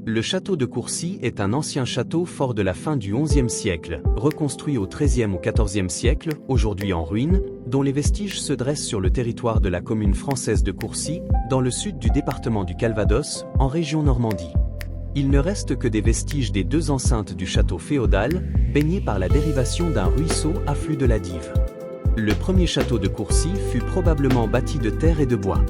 Le château de Courcy est un ancien château fort de la fin du XIe siècle, reconstruit au XIIIe ou XIVe siècle, aujourd'hui en ruine, dont les vestiges se dressent sur le territoire de la commune française de Courcy, dans le sud du département du Calvados, en région Normandie. Il ne reste que des vestiges des deux enceintes du château féodal, baignées par la dérivation d'un ruisseau affluent de la Dive. Le premier château de Courcy fut probablement bâti de terre et de bois.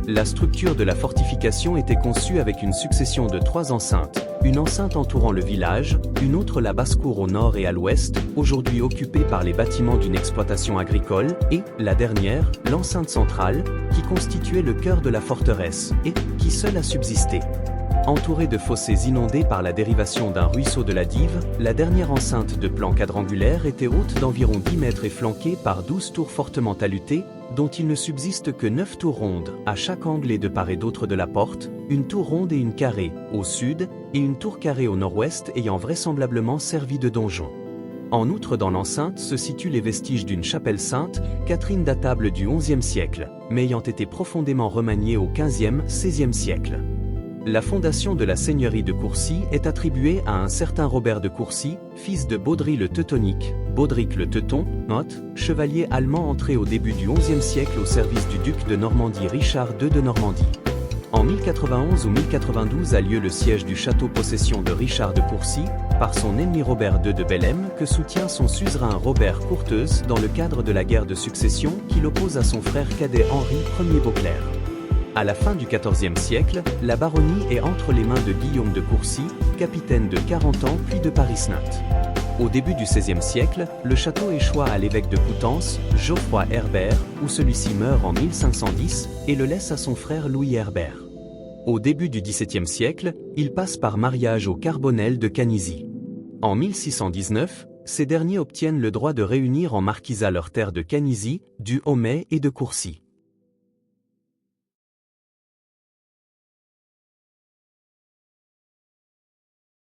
La structure de la fortification était conçue avec une succession de 3 enceintes, une enceinte entourant le village, une autre la basse-cour au nord et à l'ouest, aujourd'hui occupée par les bâtiments d'une exploitation agricole, et, la dernière, l'enceinte centrale, qui constituait le cœur de la forteresse, et qui seule a subsisté. Entourée de fossés inondés par la dérivation d'un ruisseau de la Dive, la dernière enceinte de plan quadrangulaire était haute d'environ 10 mètres et flanquée par 12 tours fortement talutées, dont il ne subsiste que 9 tours rondes, à chaque angle et de part et d'autre de la porte, une tour ronde et une carrée, au sud, et une tour carrée au nord-ouest ayant vraisemblablement servi de donjon. En outre, dans l'enceinte se situent les vestiges d'une chapelle sainte, Catherine datable du XIe siècle, mais ayant été profondément remaniée au XVe, XVIe siècle. La fondation de la seigneurie de Courcy est attribuée à un certain Robert de Courcy, fils de Baudry le Teutonique, Baudric le Teuton, chevalier allemand entré au début du XIe siècle au service du duc de Normandie Richard II de Normandie. En 1091 ou 1092 a lieu le siège du château possession de Richard de Courcy, par son ennemi Robert II de Bellême que soutient son suzerain Robert Courteuse dans le cadre de la guerre de succession qui l'oppose à son frère cadet Henri Ier Beauclerc. À la fin du XIVe siècle, la baronnie est entre les mains de Guillaume de Courcy, capitaine de 40 ans puis de Paris-Nantes. Au début du XVIe siècle, le château échoit à l'évêque de Coutances, Geoffroy Herbert, où celui-ci meurt en 1510, et le laisse à son frère Louis Herbert. Au début du XVIIe siècle, il passe par mariage aux Carbonel de Canizy. En 1619, ces derniers obtiennent le droit de réunir en marquisat leurs terres de Canizy, du Homais et de Courcy.